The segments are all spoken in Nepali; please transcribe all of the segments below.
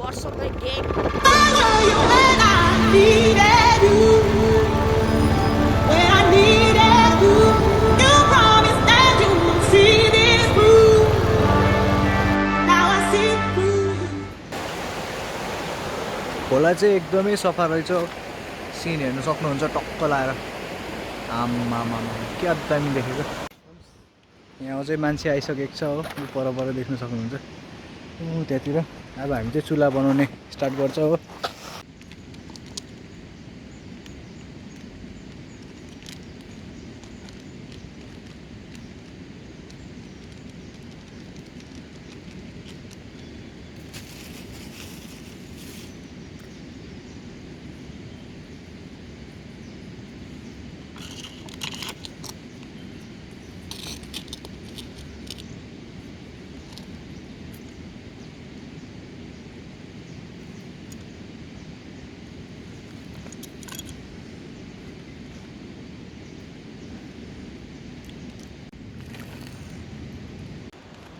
parts of the game. खोला चाहिँ एकदमै सफा रहेछ सिन हेर्न सक्नुहुन्छ टक्क लाएर आम्मामा क्या दामी देखेको यहाँ चाहिँ मान्छे आइसकेको छ हो पर देख्न सक्नुहुन्छ त्यहाँतिर अब हामी चाहिँ चुल्हा बनाउने स्टार्ट गर्छ हो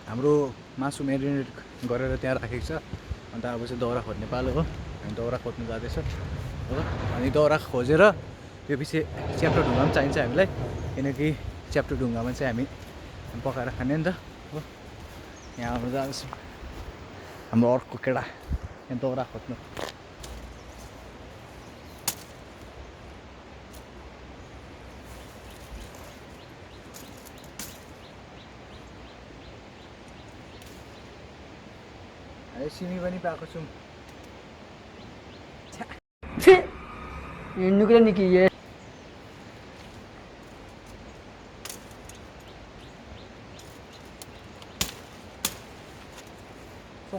हाम्रो मासु मेरिनेट गरेर त्यहाँ राखेको छ अन्त अब चाहिँ दाउरा खोज्ने पालो हो हामी दाउरा खोज्नु जाँदैछ हो अनि दाउरा खोजेर त्यो पछि च्याप्टो ढुङ्गा पनि चाहिन्छ हामीलाई किनकि च्याप्टो ढुङ्गामा चाहिँ हामी पकाएर खाने नि त हो यहाँ आउनु जान्छ हाम्रो अर्को केटा यहाँ दाउरा खोज्नु सिमी पनि पाएको छौँ हिँड्नुको नि कि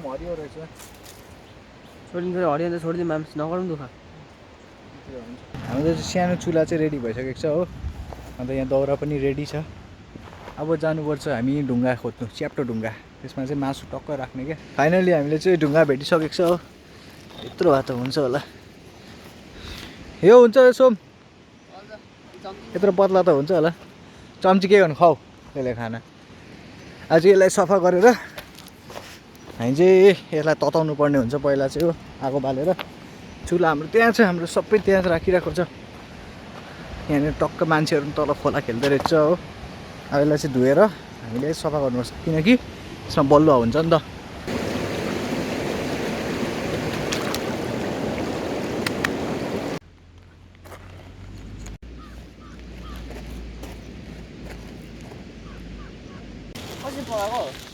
हरियो रहेछ छोडिदिन्छ हरियो अन्त छोडिदिनु माम्स नगरौँ दुःख हाम्रो चाहिँ सानो चुल्हा चाहिँ रेडी भइसकेको छ हो अन्त यहाँ दाउरा पनि रेडी छ अब जानुपर्छ हामी ढुङ्गा खोज्नु च्याप्टो ढुङ्गा त्यसमा चाहिँ मासु टक्क राख्ने क्या फाइनली हामीले चाहिँ ढुङ्गा भेटिसकेको छ हो यत्रो भए त हुन्छ होला यो हुन्छ सोम यत्रो पतला त हुन्छ होला चम्ची के गर्नु खाऊ त्यसले खाना आज यसलाई सफा गरेर हामी चाहिँ यसलाई तताउनु पर्ने हुन्छ पहिला चाहिँ हो आगो बालेर चुल्हा हाम्रो त्यहाँ छ हाम्रो सबै त्यहाँ राखिरहेको छ यहाँनिर टक्क मान्छेहरू तल खोला खेल्दो रहेछ हो अब यसलाई चाहिँ धोएर हामीले सफा गर्नुपर्छ किनकि यसमा बलुवा हुन्छ नि त कसरी पकाएको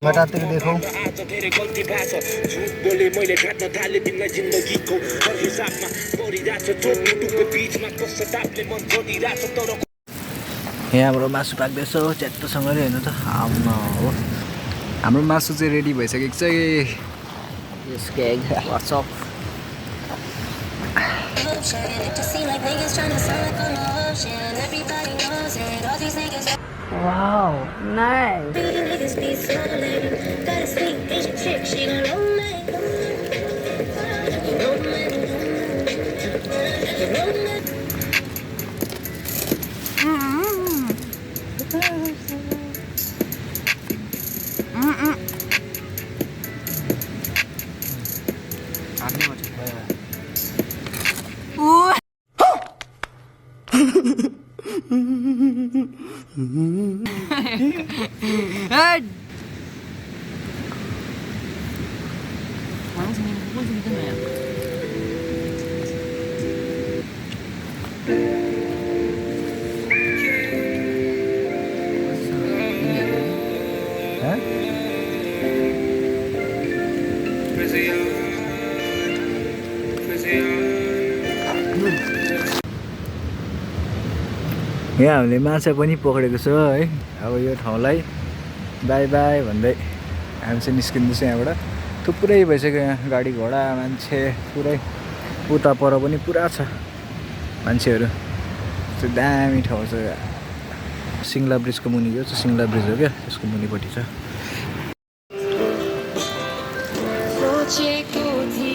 मटातिर देखौ यहाँ हाम्रो मासु पाक्दैछ च्याट्टोसँगले हेर्नु त आम्मा हो हाम्रो मासु चाहिँ रेडी भइसकेको छ यसको egg WhatsApp Wow, nice. Hey! Mana sini? Pukul segitu ya? Hah? यहाँ हामीले माछा पनि पक्रेको छ है अब यो ठाउँलाई बाई बाई भन्दै हामी चाहिँ निस्किँदैछ यहाँबाट थुप्रै भइसक्यो यहाँ गाडी घोडा मान्छे पुरै उता पर पनि पुरा छ मान्छेहरू त्यो दामी ठाउँ छ सिङ्ला ब्रिजको मुनि यो चाहिँ सिङ्ला ब्रिज हो क्या त्यसको मुनिपट्टि छ। सोचेको थिएँ